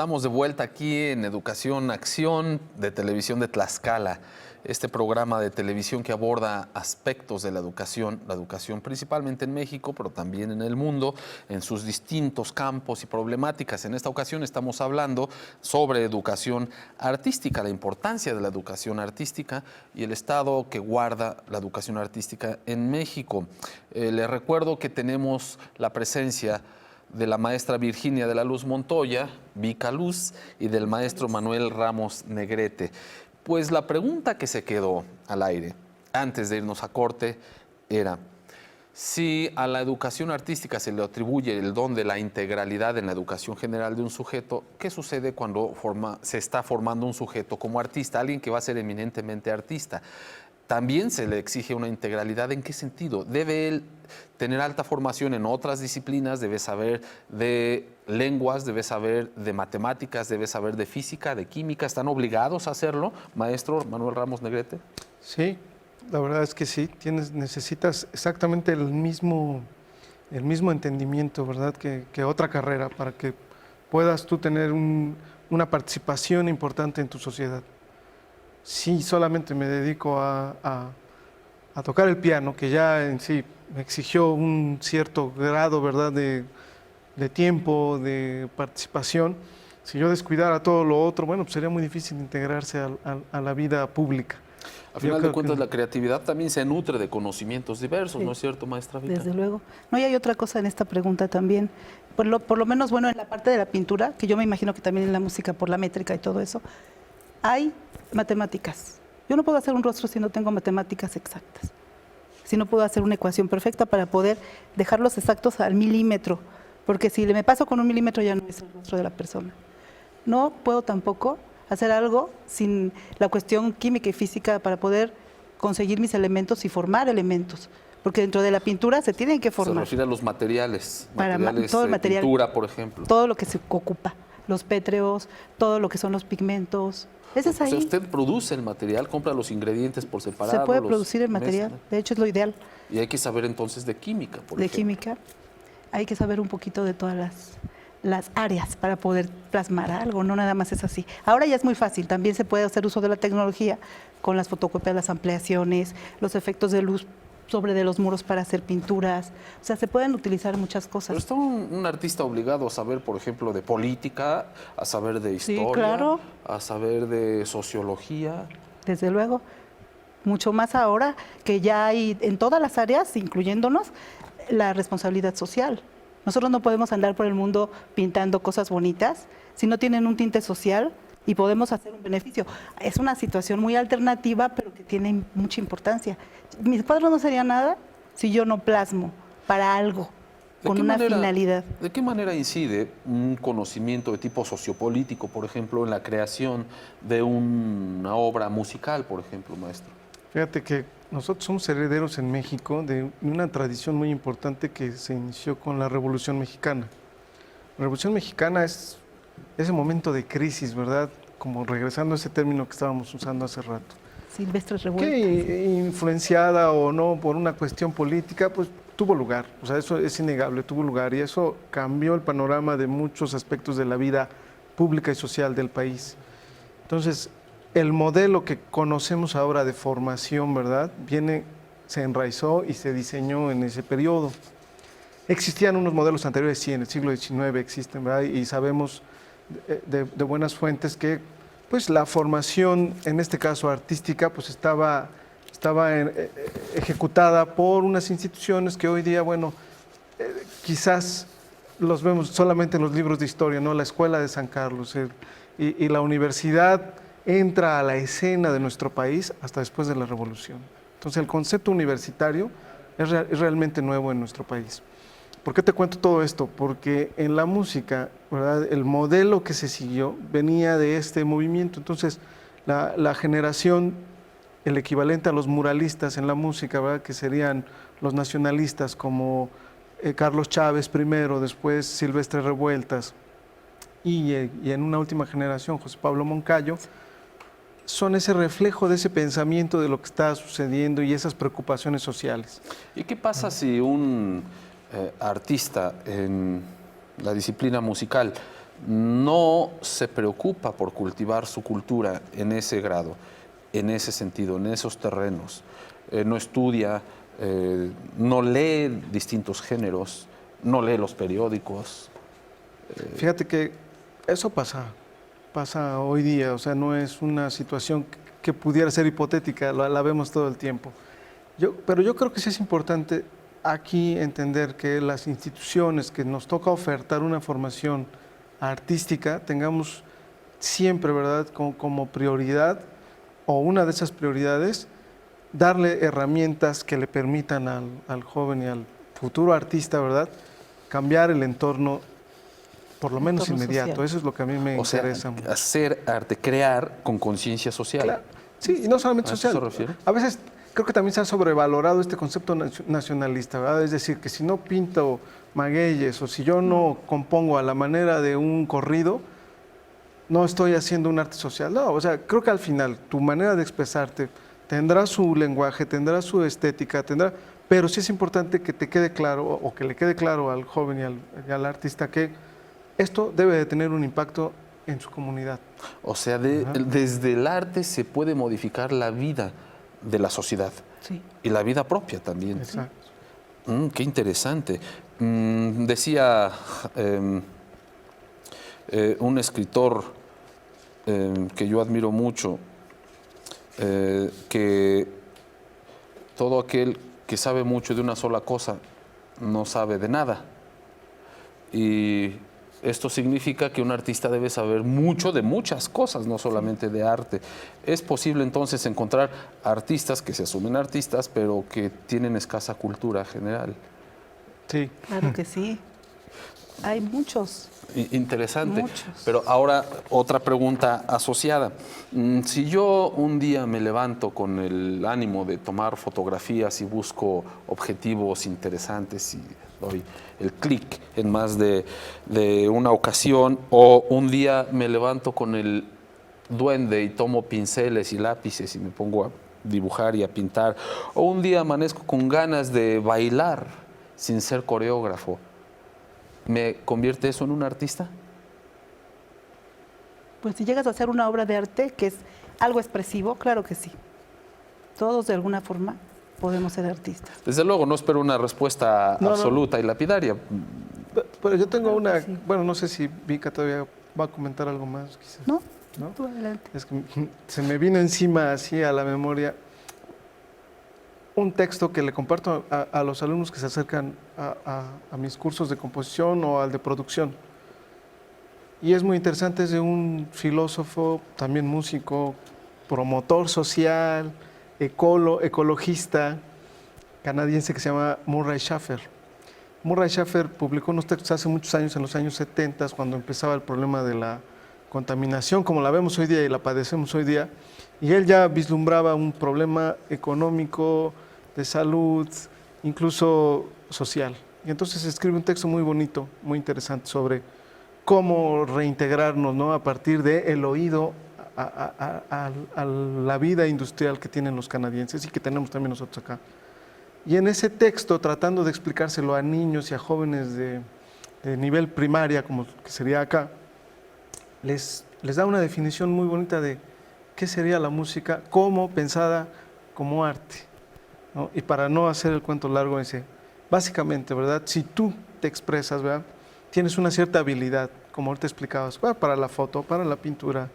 Estamos de vuelta aquí en Educación Acción de Televisión de Tlaxcala, este programa de televisión que aborda aspectos de la educación principalmente en México, pero también en el mundo, en sus distintos campos y problemáticas. En esta ocasión estamos hablando sobre educación artística, la importancia de la educación artística y el estado que guarda la educación artística en México. Les recuerdo que tenemos la presencia de la maestra Virginia de la Luz Montoya, Vica Luz, y del maestro Manuel Ramos Negrete. Pues la pregunta que se quedó al aire antes de irnos a corte era: si a la educación artística se le atribuye el don de la integralidad en la educación general de un sujeto, ¿qué sucede cuando se está formando un sujeto como artista, alguien que va a ser eminentemente artista? También se le exige una integralidad. ¿En qué sentido? ¿Debe él tener alta formación en otras disciplinas? ¿Debe saber de lenguas? ¿Debe saber de matemáticas? ¿Debe saber de física, de química? ¿Están obligados a hacerlo, maestro Manuel Ramos Negrete? Sí, la verdad es que sí. Necesitas exactamente el mismo entendimiento, ¿verdad? Que otra carrera para que puedas tú tener una participación importante en tu sociedad. Sí, solamente me dedico a tocar el piano, que ya en sí me exigió un cierto grado, ¿verdad?, de tiempo, de participación. Si yo descuidara todo lo otro, bueno, pues sería muy difícil integrarse a la vida pública. A final de cuentas, la creatividad también se nutre de conocimientos diversos, sí. ¿No es cierto, maestra Vita? Desde luego. No, y hay otra cosa en esta pregunta también. Por lo menos, bueno, en la parte de la pintura, que yo me imagino que también en la música, por la métrica y todo eso, hay matemáticas. Yo no puedo hacer un rostro si no tengo matemáticas exactas. Si no puedo hacer una ecuación perfecta para poder dejarlos exactos al milímetro. Porque si me paso con un milímetro ya no es el rostro de la persona. No puedo tampoco hacer algo sin la cuestión química y física para poder conseguir mis elementos y formar elementos. Porque dentro de la pintura se tienen que formar. Se refiere a los materiales. Todo el material, pintura, por ejemplo. Todo lo que se ocupa. Los pétreos, todo lo que son los pigmentos. Ese es ahí. O sea, usted produce el material, compra los ingredientes por separado. Se puede producir el material, de hecho es lo ideal. Y hay que saber entonces de química, por ejemplo. De química, hay que saber un poquito de todas las áreas para poder plasmar algo, no nada más es así. Ahora ya es muy fácil, también se puede hacer uso de la tecnología con las fotocopias, las ampliaciones, los efectos de luz sobre de los muros para hacer pinturas. O sea, se pueden utilizar muchas cosas. Pero está un artista obligado a saber, por ejemplo, de política, a saber de historia, sí, claro, a saber de sociología. Desde luego. Mucho más ahora que ya hay en todas las áreas, incluyéndonos, la responsabilidad social. Nosotros no podemos andar por el mundo pintando cosas bonitas si no tienen un tinte social y podemos hacer un beneficio. Es una situación muy alternativa, pero que tiene mucha importancia. Mis cuadros no serían nada si yo no plasmo para algo, con una finalidad. ¿De qué manera incide un conocimiento de tipo sociopolítico, por ejemplo, en la creación de una obra musical, por ejemplo, maestro? Fíjate que nosotros somos herederos en México de una tradición muy importante que se inició con la Revolución Mexicana. La Revolución Mexicana es ese momento de crisis, ¿verdad? Como regresando a ese término que estábamos usando hace rato. Silvestres revueltas. Que influenciada o no por una cuestión política, pues tuvo lugar. O sea, eso es innegable, tuvo lugar. Y eso cambió el panorama de muchos aspectos de la vida pública y social del país. Entonces, el modelo que conocemos ahora de formación, ¿verdad?, se enraizó y se diseñó en ese periodo. Existían unos modelos anteriores, sí, en el siglo XIX existen, ¿verdad? Y sabemos de buenas fuentes que pues, la formación, en este caso artística, pues estaba ejecutada por unas instituciones que hoy día, bueno, quizás los vemos solamente en los libros de historia, ¿no? La Escuela de San Carlos y la universidad entra a la escena de nuestro país hasta después de la Revolución. Entonces el concepto universitario es realmente nuevo en nuestro país. ¿Por qué te cuento todo esto? Porque en la música, ¿verdad?, el modelo que se siguió venía de este movimiento. Entonces la generación, el equivalente a los muralistas en la música, ¿verdad?, que serían los nacionalistas como Carlos Chávez primero, después Silvestres Revueltas y en una última generación José Pablo Moncayo, son ese reflejo de ese pensamiento de lo que está sucediendo y esas preocupaciones sociales. ¿Y qué pasa si un artista en la disciplina musical no se preocupa por cultivar su cultura en ese grado, en ese sentido, en esos terrenos. No estudia, no lee distintos géneros, no lee los periódicos. Fíjate que eso pasa hoy día, o sea, no es una situación que pudiera ser hipotética, la vemos todo el tiempo. Pero yo creo que sí es importante aquí entender que las instituciones que nos toca ofertar una formación artística, tengamos siempre, ¿verdad?, como prioridad, o una de esas prioridades, darle herramientas que le permitan al joven y al futuro artista, ¿verdad?, cambiar el entorno, por lo menos Entorno inmediato. social. Eso es lo que a mí me O sea, interesa mucho. hacer arte, crear con conciencia social. Claro. Sí, y no solamente ¿A eso social. se refiere? A veces creo que también se ha sobrevalorado este concepto nacionalista, ¿verdad? Es decir, que si no pinto magueyes o si yo no compongo a la manera de un corrido, no estoy haciendo un arte social. No, o sea, creo que al final tu manera de expresarte tendrá su lenguaje, tendrá su estética, pero sí es importante que te quede claro o que le quede claro al joven y al artista que esto debe de tener un impacto en su comunidad. O sea, desde el arte se puede modificar la vida de la sociedad Sí. y la vida propia también. Exacto. Qué interesante. Decía un escritor que yo admiro mucho, que todo aquel que sabe mucho de una sola cosa no sabe de nada. Y esto significa que un artista debe saber mucho de muchas cosas, no solamente de arte. Es posible entonces encontrar artistas que se asumen artistas, pero que tienen escasa cultura general. Sí. Claro que sí. Hay muchos. Interesante. Muchos. Pero ahora otra pregunta asociada. Si yo un día me levanto con el ánimo de tomar fotografías y busco objetivos interesantes y doy el clic en más de una ocasión, o un día me levanto con el duende y tomo pinceles y lápices y me pongo a dibujar y a pintar, o un día amanezco con ganas de bailar sin ser coreógrafo, ¿me convierte eso en un artista? Pues si llegas a hacer una obra de arte que es algo expresivo, claro que sí. Todos de alguna forma podemos ser artistas. Desde luego, no espero una respuesta No. absoluta y lapidaria. Pero yo tengo Claro una, que sí. bueno, no sé si Vika todavía va a comentar algo más, quizás. ¿No? ¿No? Tú adelante. Es que se me vino encima así a la memoria un texto que le comparto a los alumnos que se acercan a mis cursos de composición o al de producción. Y es muy interesante, es de un filósofo, también músico, promotor social, ecologista canadiense que se llama Murray Schafer. Murray Schafer publicó unos textos hace muchos años, en los años 70, cuando empezaba el problema de la contaminación, como la vemos hoy día y la padecemos hoy día, y él ya vislumbraba un problema económico, de salud, incluso social. Y entonces escribe un texto muy bonito, muy interesante sobre cómo reintegrarnos, ¿no?, a partir del oído a la vida industrial que tienen los canadienses y que tenemos también nosotros acá. Y en ese texto, tratando de explicárselo a niños y a jóvenes de nivel primaria, como que sería acá, les da una definición muy bonita de qué sería la música como pensada como arte, ¿no? Y para no hacer el cuento largo, dice, básicamente, ¿verdad?, si tú te expresas, ¿verdad?, tienes una cierta habilidad, como ahorita explicabas, para la foto, para la pintura,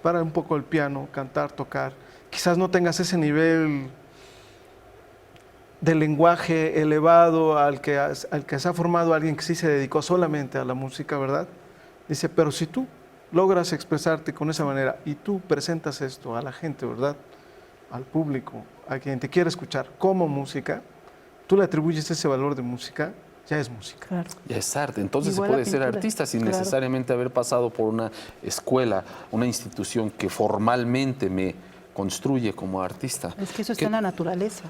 para un poco el piano, cantar, tocar. Quizás no tengas ese nivel de lenguaje elevado al que se ha formado alguien que sí se dedicó solamente a la música, ¿verdad? Dice, pero si tú logras expresarte con esa manera y tú presentas esto a la gente, ¿verdad?, al público, a quien te quiere escuchar como música, tú le atribuyes ese valor de música, ya es música. Claro. Ya es arte. Entonces Igual se la puede ser pintura, artista sin claro. necesariamente haber pasado por una escuela, una institución que formalmente me construye como artista. Es que eso está ¿Qué- en la naturaleza.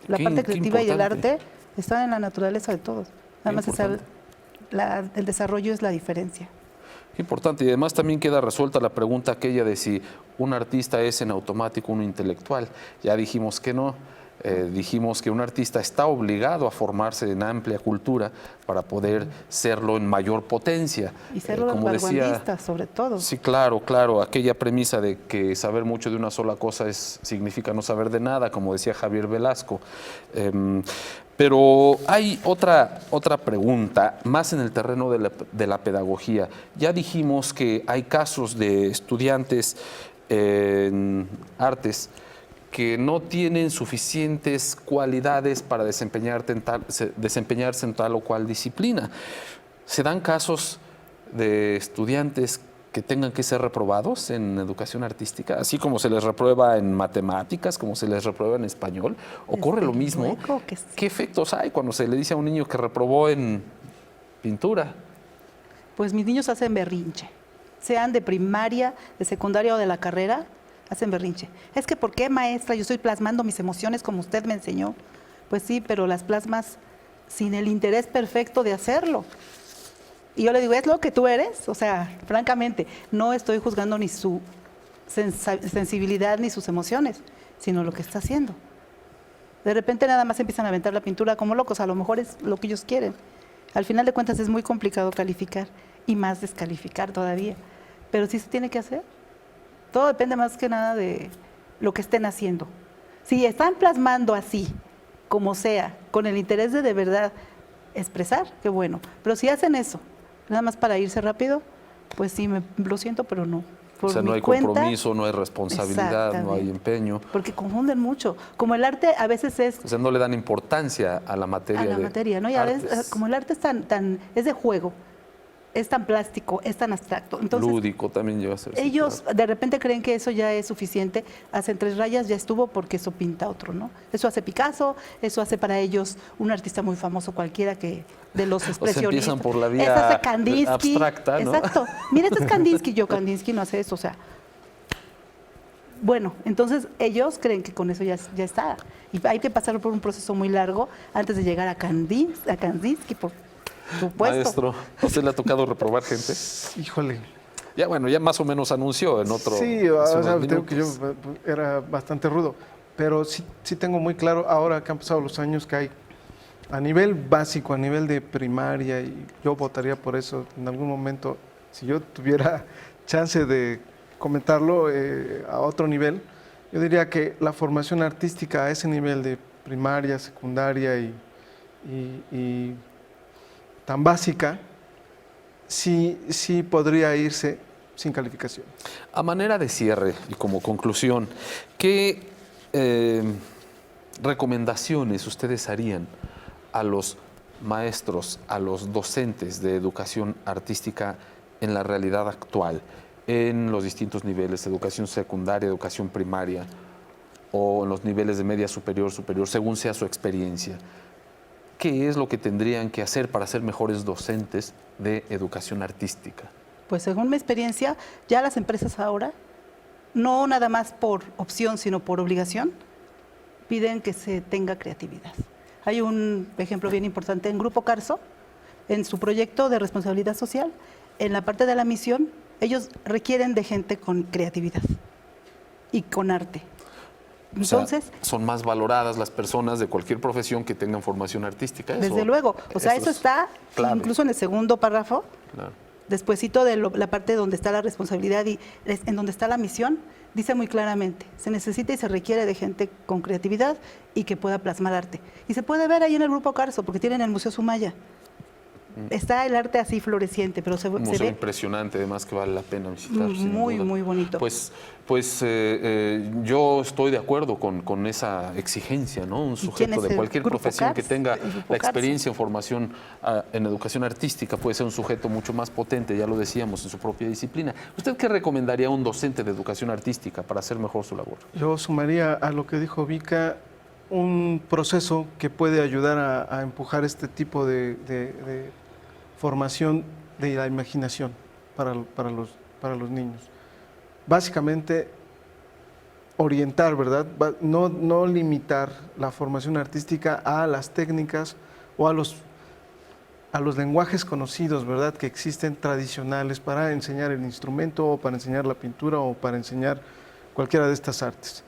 La qué- parte qué creativa y el importante. arte están en la naturaleza de todos. Nada más importante. el desarrollo es la diferencia. Qué importante. Y además también queda resuelta la pregunta aquella de si un artista es en automático un intelectual. Ya dijimos que no. Dijimos que un artista está obligado a formarse en amplia cultura para poder serlo en mayor potencia. Y ser los vanguardistas, sobre todo. Sí, claro, claro. Aquella premisa de que saber mucho de una sola cosa significa no saber de nada, como decía Javier Velasco. Pero hay otra pregunta, más en el terreno de la pedagogía. Ya dijimos que hay casos de estudiantes en artes que no tienen suficientes cualidades para desempeñarse en tal o cual disciplina. ¿Se dan casos de estudiantes que tengan que ser reprobados en educación artística, así como se les reprueba en matemáticas, como se les reprueba en español? ¿Ocurre lo mismo? ¿Qué efectos hay cuando se le dice a un niño que reprobó en pintura? Pues mis niños hacen berrinche, sean de primaria, de secundaria o de la carrera, hacen berrinche. Es que, ¿por qué, maestra? Yo estoy plasmando mis emociones como usted me enseñó. Pues sí, pero las plasmas sin el interés perfecto de hacerlo. Y yo le digo, ¿es lo que tú eres? O sea, francamente, no estoy juzgando ni su sensibilidad ni sus emociones, sino lo que está haciendo. De repente nada más empiezan a aventar la pintura como locos, a lo mejor es lo que ellos quieren. Al final de cuentas es muy complicado calificar y más descalificar todavía. Pero sí se tiene que hacer. Todo depende más que nada de lo que estén haciendo. Si están plasmando así, como sea, con el interés de verdad expresar, qué bueno. Pero si hacen eso, nada más para irse rápido, pues sí, lo siento, pero no. O sea, no hay compromiso, no hay responsabilidad, no hay empeño. Porque confunden mucho. Como el arte a veces es... O sea, no le dan importancia a la materia. A la materia, ¿no? Y a veces, como el arte es es de juego, es tan plástico, es tan abstracto. Entonces, lúdico también lleva a ser. Ellos claro. De repente creen que eso ya es suficiente, hacen 3 rayas, ya estuvo, porque eso pinta otro, ¿no? Eso hace Picasso, eso hace para ellos un artista muy famoso cualquiera que de los expresionistas. O sea, empiezan por la vía eso hace Kandinsky, abstracta, ¿no? Exacto. Mira, este es Kandinsky, Kandinsky no hace eso, o sea. Bueno, entonces ellos creen que con eso ya está. Y hay que pasar por un proceso muy largo antes de llegar a Kandinsky, por supuesto. Maestro, ¿a usted le ha tocado reprobar gente? Híjole. Ya bueno, ya más o menos anunció en otro... Sí, o sea, tengo que yo era bastante rudo, pero sí tengo muy claro ahora que han pasado los años que hay a nivel básico, a nivel de primaria, y yo votaría por eso en algún momento, si yo tuviera chance de comentarlo a otro nivel, yo diría que la formación artística a ese nivel de primaria, secundaria y tan básica, sí podría irse sin calificación. A manera de cierre y como conclusión, ¿qué recomendaciones ustedes harían a los maestros, a los docentes de educación artística en la realidad actual, en los distintos niveles, educación secundaria, educación primaria o en los niveles de media superior, según sea su experiencia? ¿Qué es lo que tendrían que hacer para ser mejores docentes de educación artística? Pues según mi experiencia, ya las empresas ahora, no nada más por opción, sino por obligación, piden que se tenga creatividad. Hay un ejemplo bien importante en Grupo Carso, en su proyecto de responsabilidad social, en la parte de la misión, ellos requieren de gente con creatividad y con arte. Entonces, o sea, son más valoradas las personas de cualquier profesión que tengan formación artística. Desde luego. O sea, eso está clave. Incluso en el segundo párrafo, claro. Despuésito de la parte donde está la responsabilidad y en donde está la misión, dice muy claramente, se necesita y se requiere de gente con creatividad y que pueda plasmar arte. Y se puede ver ahí en el Grupo Carso, porque tienen el Museo Sumaya. Está el arte así floreciente, pero se ve impresionante, además que vale la pena visitar. Muy bonito. Pues yo estoy de acuerdo con esa exigencia, ¿no? Un sujeto de cualquier profesión que tenga la experiencia en formación en educación artística puede ser un sujeto mucho más potente, ya lo decíamos, en su propia disciplina. ¿Usted qué recomendaría a un docente de educación artística para hacer mejor su labor? Yo sumaría a lo que dijo Vika un proceso que puede ayudar a empujar este tipo de formación de la imaginación para los niños. Básicamente, orientar, ¿verdad? No limitar la formación artística a las técnicas o a los lenguajes conocidos, ¿verdad? Que existen tradicionales para enseñar el instrumento o para enseñar la pintura o para enseñar cualquiera de estas artes.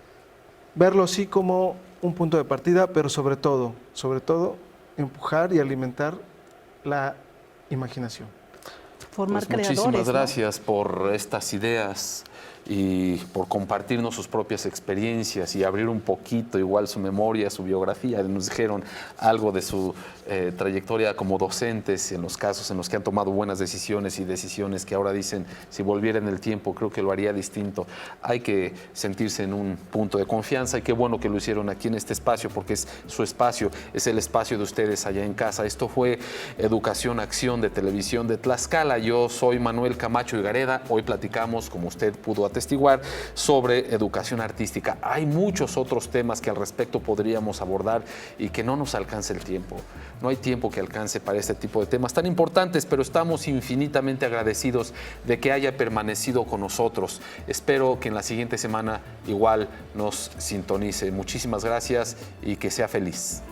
Verlo así como un punto de partida, pero sobre todo, empujar y alimentar la imaginación. Formar Pues creadores. muchísimas ¿no? gracias por estas ideas y por compartirnos sus propias experiencias y abrir un poquito igual su memoria, su biografía. Nos dijeron algo de su trayectoria como docentes en los casos en los que han tomado buenas decisiones y decisiones que ahora dicen, si volviera en el tiempo creo que lo haría distinto. Hay que sentirse en un punto de confianza y qué bueno que lo hicieron aquí en este espacio porque es su espacio, es el espacio de ustedes allá en casa. Esto fue Educación Acción de Televisión de Tlaxcala. Yo soy Manuel Camacho Higareda. Hoy platicamos, como usted pudo atestiguar, sobre educación artística. Hay muchos otros temas que al respecto podríamos abordar y que no nos alcance el tiempo. No hay tiempo que alcance para este tipo de temas tan importantes, pero estamos infinitamente agradecidos de que haya permanecido con nosotros. Espero que en la siguiente semana igual nos sintonice. Muchísimas gracias y que sea feliz.